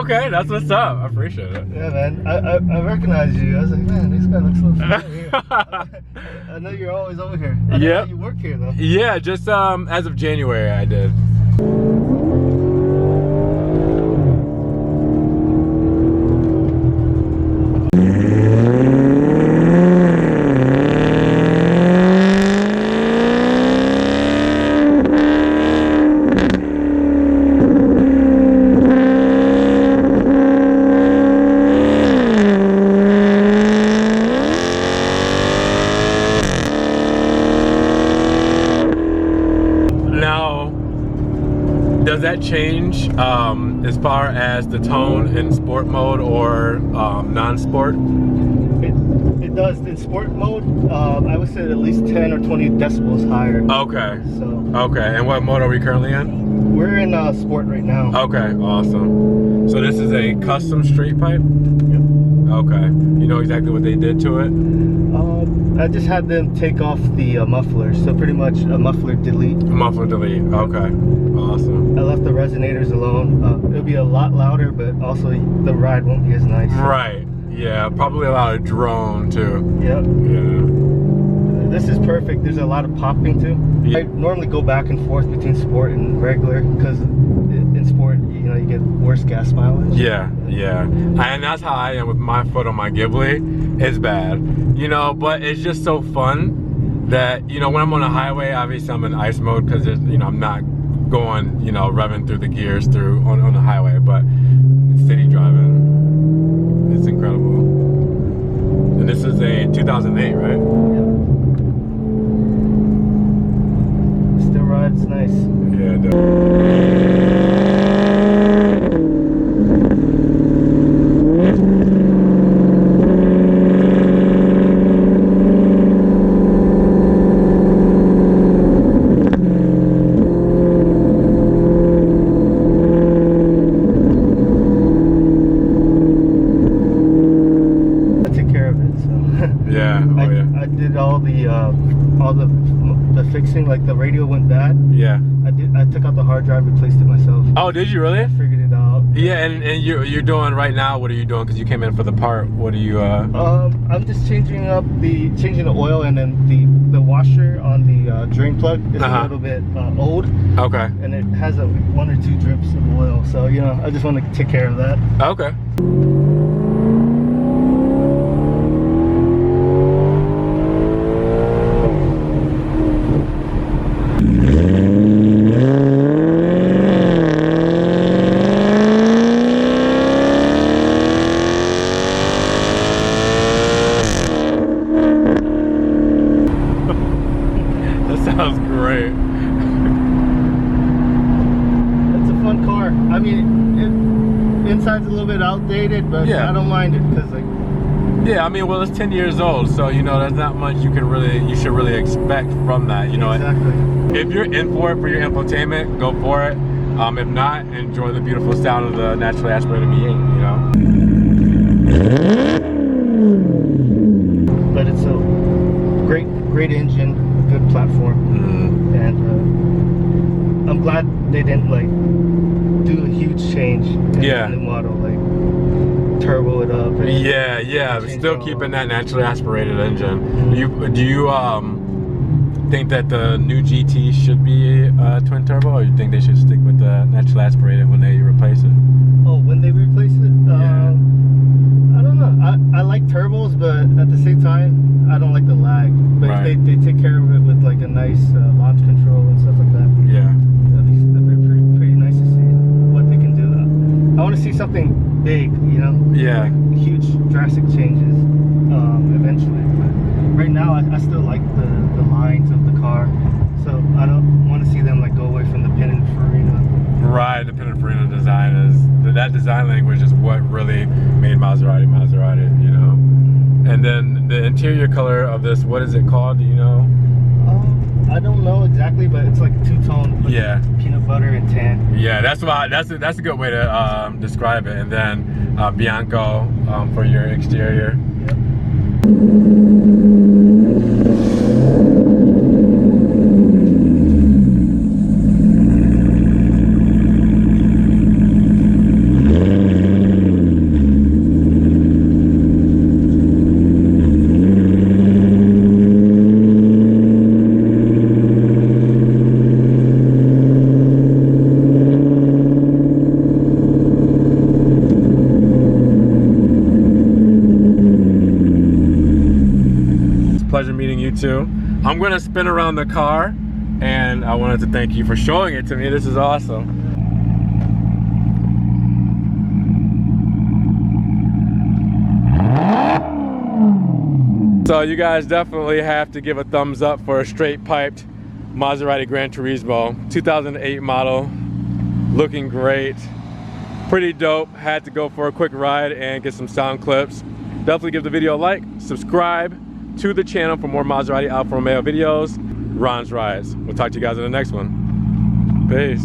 Okay, that's what's up. I appreciate it. Yeah, man. I recognized you. I was like, man, this guy looks a little familiar. I know you're always over here. Yeah. You work here though. Yeah, just as of January I did. Does that change as far as the tone in sport mode or non-sport? It does. In sport mode, I would say at least 10 or 20 decibels higher. Okay. So. Okay, and what mode are we currently in? We're in sport right now. Okay, awesome. So this is a custom straight pipe? Yep. Okay. You know exactly what they did to it? I just had them take off the muffler, so pretty much a muffler delete. Muffler delete, okay. Awesome. I left the resonators alone. It'll be a lot louder, but also the ride won't be as nice. Right, yeah, probably a lot of drone too. Yep. Yeah. This is perfect. There's a lot of popping too. Yeah. I normally go back and forth between sport and regular, because in sport, you know, you get worse gas mileage. Yeah, yeah. And that's how I am with my foot on my Ghibli. It's bad, you know, but it's just so fun that, you know, when I'm on a highway, obviously I'm in ice mode because, you know, I'm not going, you know, revving through the gears on the highway, but city driving, it's incredible. And this is a 2008, right? Yep. Still rides nice. Yeah, definitely. I did all the fixing, like the radio went bad. Yeah. I took out the hard drive, replaced it myself. Oh, did you really? I figured it out. Yeah, and you're doing right now. What are you doing? Because you came in for the part. What are you? I'm just changing the oil, and then the washer on the drain plug is a little bit old. Okay. And it has one or two drips of oil, so you know I just want to take care of that. Okay. Sounds great. It's a fun car. I mean, inside's a little bit outdated, but yeah. I don't mind it because, like, yeah, I mean, well, it's 10 years old, so you know, there's not much you should really expect from that. You know, exactly. If you're in for it for your infotainment, go for it. If not, enjoy the beautiful sound of the naturally aspirated V8. You know. But it's a great engine. Good platform, and I'm glad they didn't like do a huge change in the new model, like turbo it up. Yeah, but still keeping that naturally aspirated engine. Do you think that the new GT should be twin turbo, or you think they should stick with the naturally aspirated when they replace it? Oh, when they replace it? I don't know. I like turbos, but at the same time, I don't like the lag. But if they take care of it with like a nice launch control and stuff like that. Yeah. That'd be pretty nice to see what they can do. I want to see something big, you know? Yeah. Like huge, drastic changes eventually. But right now, I still like the lines of the car. So I don't want to see them like go away from the Pininfarina. Right, the Pininfarina design that design language is what really made Maserati, you know. And then the interior color of this, what is it called? Do you know? I don't know exactly, but it's like a two-tone. Yeah. Peanut butter and tan. Yeah, that's a good way to describe it. And then Bianco for your exterior. Yep. pleasure meeting you too. I'm gonna spin around the car, and I wanted to thank you for showing it to me. This is awesome. So you guys definitely have to give a thumbs up for a straight piped Maserati Granturismo, 2008 model, looking great, pretty dope. Had to go for a quick ride and get some sound clips. Definitely give the video a like, subscribe to the channel for more Maserati Alfa Romeo videos. Ron's Rides. We'll talk to you guys in the next one. Peace.